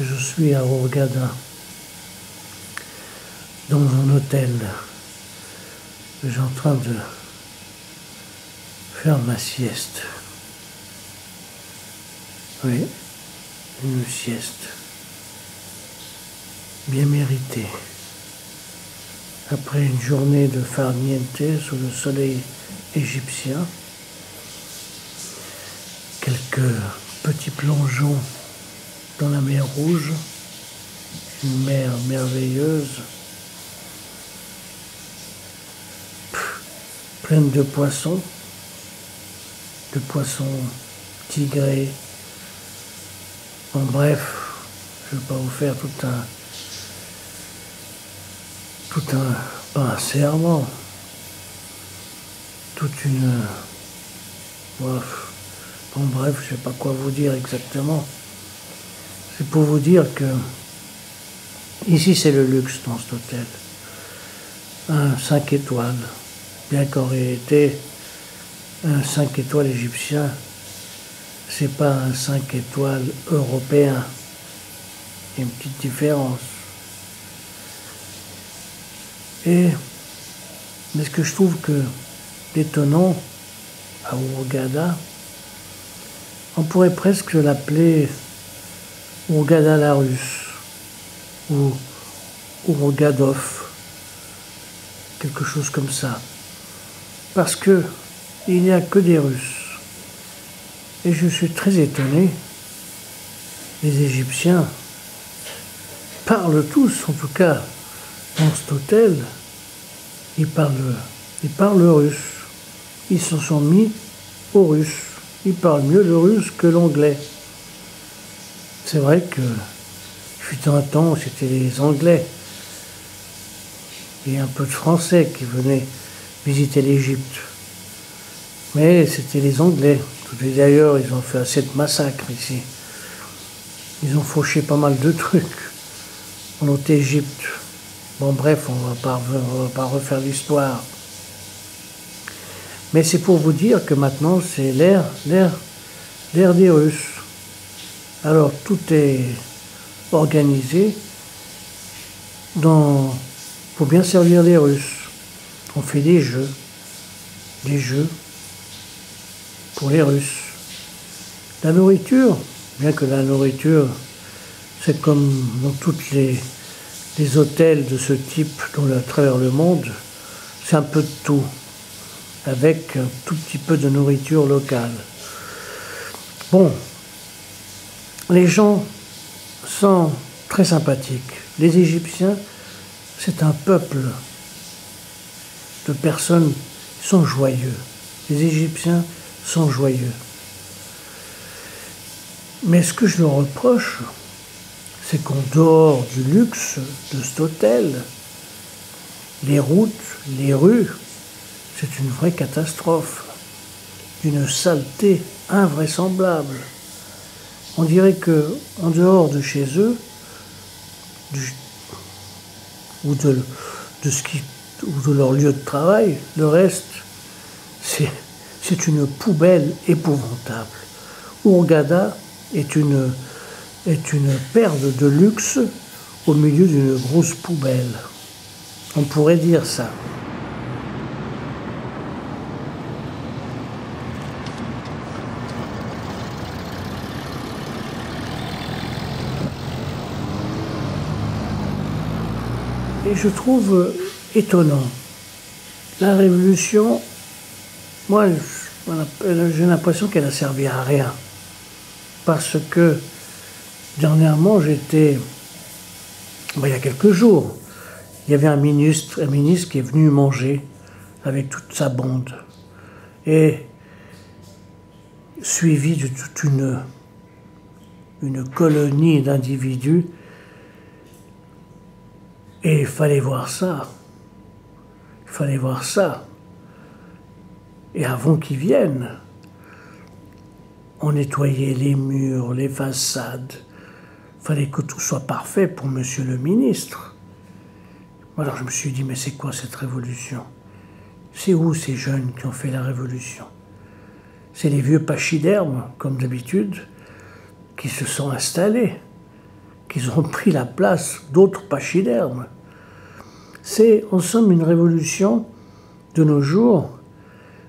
Je suis à Hurghada, dans un hôtel. Je suis en train de faire ma sieste. Oui, une sieste bien méritée. Après une journée de farniente sous le soleil égyptien, quelques petits plongeons dans la mer Rouge, une mer merveilleuse, pleine de poissons tigrés. En bref, je ne vais pas vous faire pas un serment, en bref, je ne sais pas quoi vous dire exactement. C'est pour vous dire que ici c'est le luxe dans cet hôtel. Un 5 étoiles, bien qu'en réalité, un 5 étoiles égyptien, c'est pas un 5 étoiles européen. Il y a une petite différence. Mais ce que je trouve que d'étonnant à Hurghada, on pourrait presque l'appeler Hurghada la russe, ou Hurghadov, quelque chose comme ça. Parce que il n'y a que des Russes. Et je suis très étonné, les Égyptiens parlent tous, en tout cas dans cet hôtel, ils parlent russe. Ils se sont mis au russe. Ils parlent mieux le russe que l'anglais. C'est vrai que, fut un temps, c'était les Anglais et un peu de Français qui venaient visiter l'Égypte. Mais c'était les Anglais. D'ailleurs, ils ont fait assez de massacres ici. Ils ont fauché pas mal de trucs en notre Égypte. Bon, bref, on va pas refaire l'histoire. Mais c'est pour vous dire que maintenant, c'est l'ère des Russes. Alors, tout est organisé pour bien servir les Russes. On fait des jeux pour les Russes. La nourriture, bien que la nourriture, c'est comme dans tous les hôtels de ce type à travers le monde, c'est un peu de tout, avec un tout petit peu de nourriture locale. Bon, les gens sont très sympathiques. Les Égyptiens, c'est un peuple de personnes qui sont joyeux. Les Égyptiens sont joyeux. Mais ce que je leur reproche, c'est qu'en dehors du luxe de cet hôtel, les routes, les rues, c'est une vraie catastrophe, d'une saleté invraisemblable. On dirait que, en dehors de chez eux, ou de leur lieu de travail, le reste, c'est une poubelle épouvantable. Hurghada est une perle de luxe au milieu d'une grosse poubelle. On pourrait dire ça. Et je trouve étonnant. La révolution, moi, j'ai l'impression qu'elle a servi à rien. Parce que, dernièrement, il y a quelques jours, il y avait un ministre qui est venu manger avec toute sa bande. Et suivi de toute une colonie d'individus. Et il fallait voir ça. Il fallait voir ça. Et avant qu'ils viennent, on nettoyait les murs, les façades, fallait que tout soit parfait pour monsieur le ministre. Alors je me suis dit, mais c'est quoi cette révolution? C'est où ces jeunes qui ont fait la révolution? C'est les vieux pachydermes, comme d'habitude, qui se sont installés, qui ont pris la place d'autres pachydermes. C'est, en somme, une révolution de nos jours.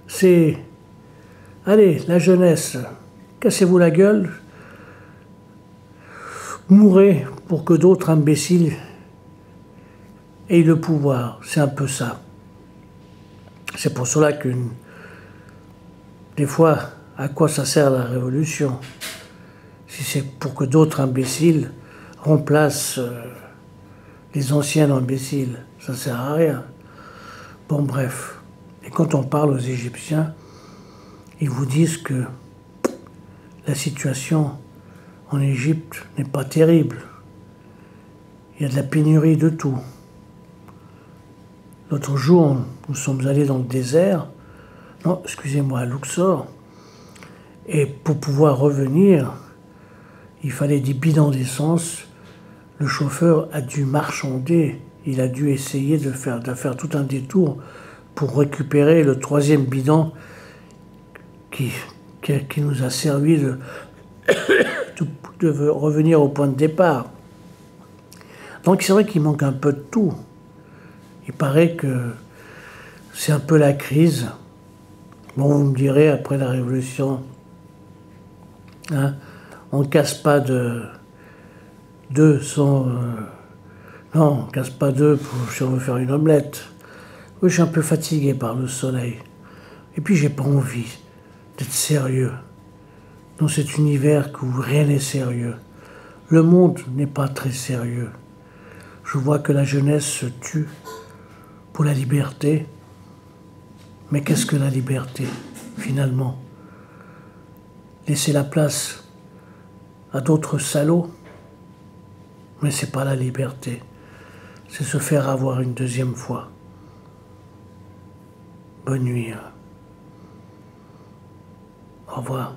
C'est, allez, la jeunesse, cassez-vous la gueule, mourrez pour que d'autres imbéciles aient le pouvoir. C'est un peu ça. C'est pour cela que, des fois, à quoi ça sert la révolution? Si c'est pour que d'autres imbéciles remplacent les anciens imbéciles, ça sert à rien. Bon, bref. Et quand on parle aux Égyptiens, ils vous disent que la situation en Égypte n'est pas terrible. Il y a de la pénurie de tout. L'autre jour, nous sommes allés dans le désert, non, excusez-moi, à Luxor, et pour pouvoir revenir, il fallait des bidons d'essence. Le chauffeur a dû marchander, il a dû essayer de faire tout un détour pour récupérer le 3e bidon qui nous a servi de revenir au point de départ. Donc c'est vrai qu'il manque un peu de tout. Il paraît que c'est un peu la crise. Bon, vous me direz, après la Révolution, hein, on ne casse pas d'œufs sans... non, on ne casse pas d'œufs si on veut faire une omelette. Oui, je suis un peu fatigué par le soleil. Et puis, j'ai pas envie d'être sérieux dans cet univers où rien n'est sérieux. Le monde n'est pas très sérieux. Je vois que la jeunesse se tue pour la liberté. Mais qu'est-ce que la liberté, finalement? Laisser la place à d'autres salauds? Mais c'est pas la liberté. C'est se faire avoir une 2e fois. Bonne nuit. Au revoir.